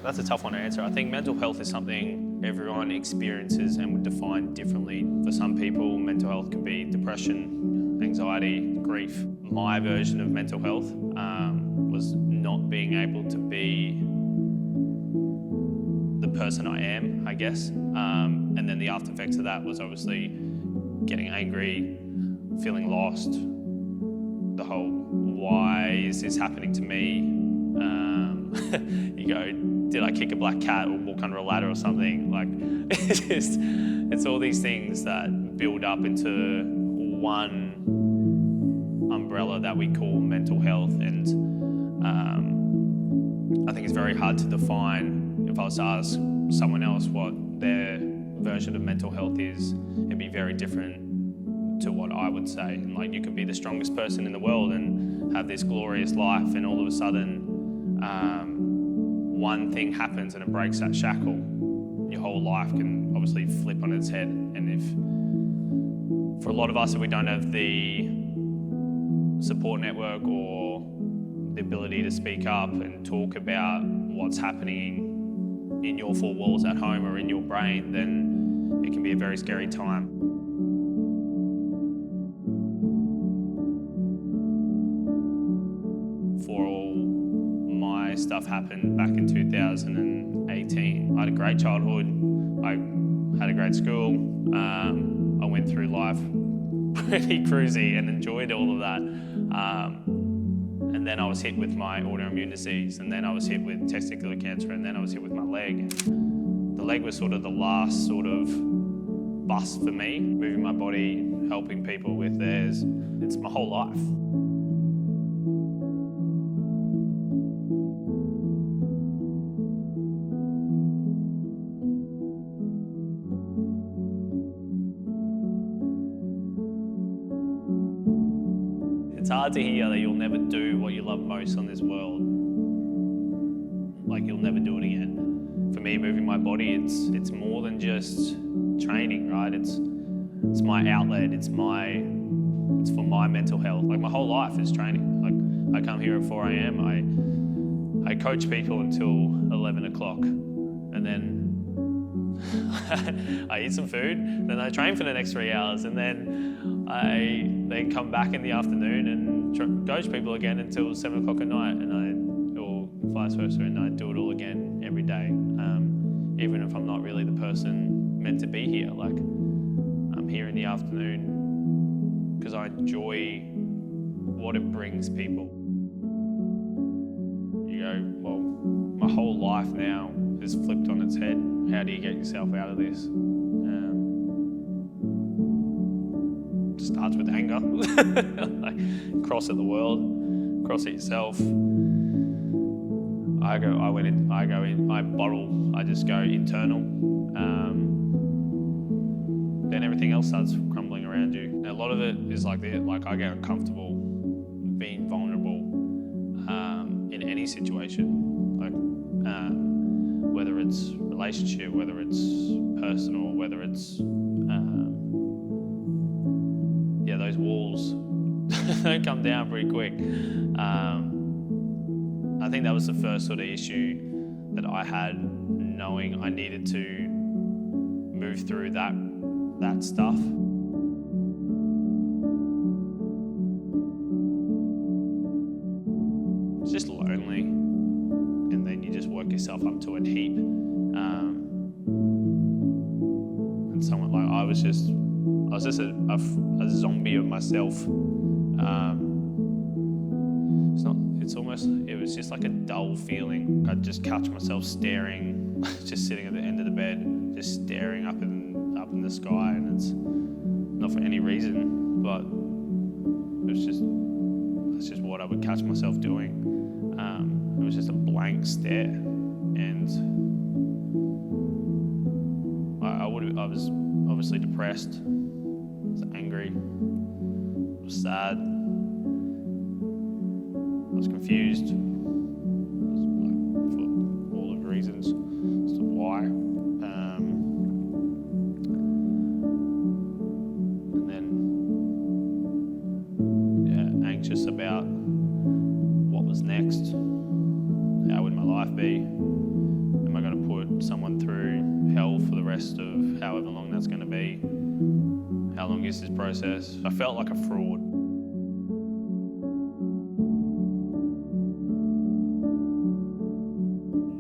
That's a tough one to answer. I think mental health is something everyone experiences and would define differently. For some people, mental health could be depression, anxiety, grief. My version of mental health was not being able to be the person I am, I guess. And then the after effects of that was obviously getting angry, feeling lost, the whole, why is this happening to me? You go, did I kick a black cat or walk under a ladder or something? Like, it's all these things that build up into one umbrella that we call mental health. And I think it's very hard to define. If I was to ask someone else what their version of mental health is, it'd be very different to what I would say. And like, you could be the strongest person in the world and have this glorious life, and all of a sudden, one thing happens and it breaks that shackle. Your whole life can obviously flip on its head. And if, for a lot of us, if we don't have the support network or the ability to speak up and talk about what's happening in your four walls at home or in your brain, then it can be a very scary time. For all my stuff happened back in 2018. I had a great childhood. I had a great school. I went through life pretty cruisy and enjoyed all of that. And then I was hit with my autoimmune disease, and then I was hit with testicular cancer, and then I was hit with my leg. The leg was sort of the last sort of bust for me, moving my body, helping people with theirs. It's my whole life. It's hard to hear that you'll never do what you love most on this world. Like, you'll never do it again. For me, moving my body, it's more than just training, right? It's my outlet. It's for my mental health. Like, my whole life is training. Like, I come here at 4 a.m. I coach people until 11 o'clock, and then I eat some food, then I train for the next 3 hours, and then I then come back in the afternoon and coach people again until 7 o'clock at night, or vice versa, and I do it all again every day, even if I'm not really the person meant to be here. Like, I'm here in the afternoon because I enjoy what it brings people. You go, well, my whole life now is flipped on its head. How do you get yourself out of this? It starts with anger. Like, cross at the world, cross at yourself. I just go internal. Then everything else starts crumbling around you. And a lot of it is like I get uncomfortable being vulnerable in any situation. Like, whether it's relationship, whether it's personal, whether it's those walls don't come down pretty quick. I think that was the first sort of issue that I had, knowing I needed to move through that stuff. It's just lonely, and then you just work yourself up to a heap. And someone like I was just a zombie of myself. It was just like a dull feeling. I'd just catch myself staring, just sitting at the end of the bed, just staring up in the sky, and it's not for any reason, but that's just what I would catch myself doing. It was just a blank stare, and I was obviously depressed, I was angry, I was sad, I was confused, for all the reasons as to why. And then, anxious about what was next. How would my life be? someone through hell for the rest of however long that's going to be. How long is this process? I felt like a fraud.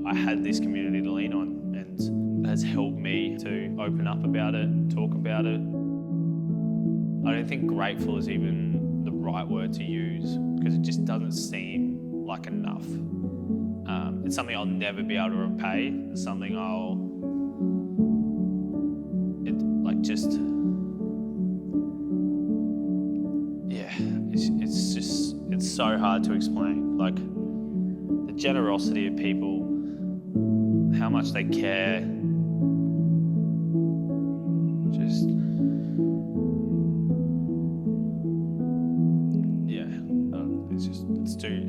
I had this community to lean on, and it has helped me to open up about it, talk about it. I don't think grateful is even the right word to use, because it just doesn't seem like enough. It's something I'll never be able to repay. It's something it's so hard to explain. Like, the generosity of people, how much they care, just, yeah,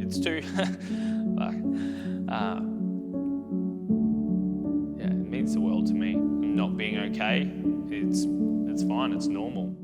it's too, like, yeah, it means the world to me. Not being okay, it's fine, it's normal.